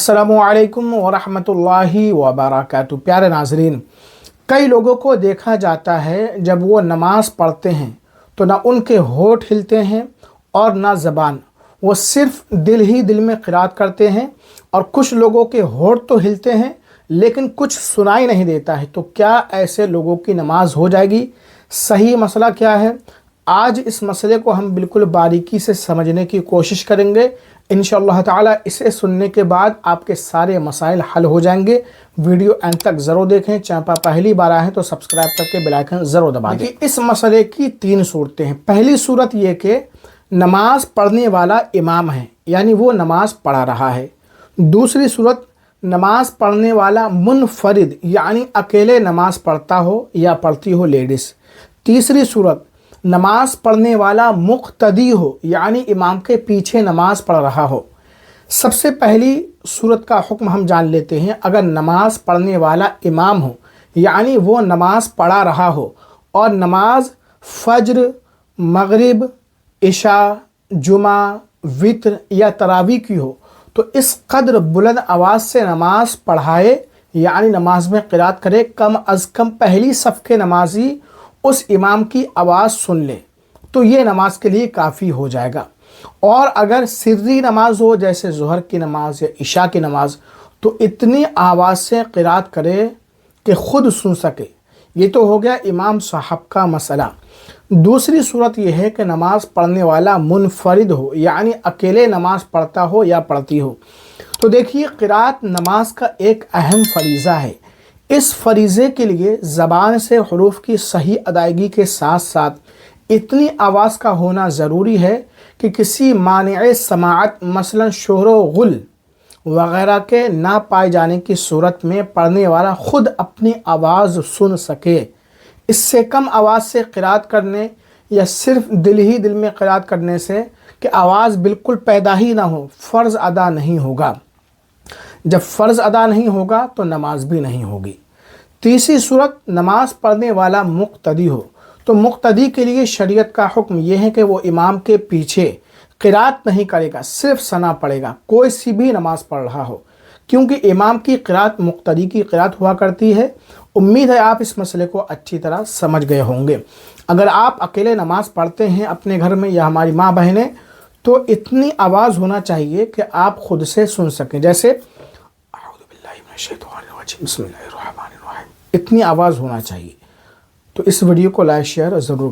अस्सलामुअलैकुम वरहमतुल्लाहि वबरकातुहू। प्यारे नाजरीन, कई लोगों को देखा जाता है जब वो नमाज़ पढ़ते हैं तो ना उनके होठ हिलते हैं और ना ज़बान, वो सिर्फ दिल ही दिल में क़िरात करते हैं। और कुछ लोगों के होठ तो हिलते हैं लेकिन कुछ सुनाई नहीं देता है। तो क्या ऐसे लोगों की नमाज हो जाएगी? सही मसला क्या है? आज इस मसले को हम बिल्कुल बारीकी से समझने की कोशिश करेंगे। इंशाअल्लाह ताला इसे सुनने के बाद आपके सारे मसाइल हल हो जाएंगे। वीडियो एंड तक ज़रूर देखें। चैनल पर पहली बार आए हैं तो सब्सक्राइब करके बेल आइकन ज़रूर दबा दें। इस मसले की तीन सूरतें हैं। पहली सूरत ये कि नमाज पढ़ने वाला इमाम है, यानी वो नमाज पढ़ा रहा है। दूसरी सूरत, नमाज पढ़ने वाला मुनफरिद यानी अकेले नमाज पढ़ता हो या पढ़ती हो लेडीज़। तीसरी सूरत, नमाज पढ़ने वाला मुक्तदी हो यानी इमाम के पीछे नमाज पढ़ रहा हो। सबसे पहली सूरत का हुक्म हम जान लेते हैं। अगर नमाज पढ़ने वाला इमाम हो यानी वो नमाज पढ़ा रहा हो और नमाज फज्र, मगरिब, इशा, जुमा, वित्र या तरावी की हो तो इस कदर बुलंद आवाज़ से नमाज पढ़ाए यानी नमाज में क़िरात करे। कम अज़ कम पहली सफ़ के नमाजी उस इमाम की आवाज़ सुन ले तो ये नमाज के लिए काफ़ी हो जाएगा। और अगर सिर्री नमाज हो जैसे ज़ोहर की नमाज या इशा की नमाज तो इतनी आवाज़ से क़िरात करे कि ख़ुद सुन सके। ये तो हो गया इमाम साहब का मसला। दूसरी सूरत यह है कि नमाज पढ़ने वाला मुनफरिद हो यानी अकेले नमाज पढ़ता हो या पढ़ती हो। तो देखिए, क़िरात नमाज का एक अहम फरीज़ा है। इस फरीज़े के लिए ज़बान से हुरूफ की सही अदायगी के साथ साथ इतनी आवाज़ का होना ज़रूरी है कि किसी मानिअ समाअत मसलन शोर व गुल वग़ैरह के ना पाए जाने की सूरत में पढ़ने वाला ख़ुद अपनी आवाज़ सुन सके। इससे कम आवाज़ से क़िरात करने या सिर्फ दिल ही दिल में क़िरात करने से कि आवाज़ बिल्कुल पैदा ही ना हो, फ़र्ज़ अदा नहीं होगा। जब फ़र्ज़ अदा नहीं होगा तो नमाज भी नहीं होगी। तीसरी सूरत, नमाज पढ़ने वाला मुक्तदी हो। तो मुक्तदी के लिए शरीयत का हुक्म यह है कि वो इमाम के पीछे क़िरात नहीं करेगा, सिर्फ सना पढ़ेगा, कोई सी भी नमाज पढ़ रहा हो, क्योंकि इमाम की क़िरात मुक्तदी की क़िरात हुआ करती है। उम्मीद है आप इस मसले को अच्छी तरह समझ गए होंगे। अगर आप अकेले नमाज पढ़ते हैं अपने घर में या हमारी माँ बहनें, तो इतनी आवाज़ होना चाहिए कि आप ख़ुद से सुन सकें, जैसे इतनी आवाज़ होना चाहिए। तो इस वीडियो को लाइक शेयर ज़रूर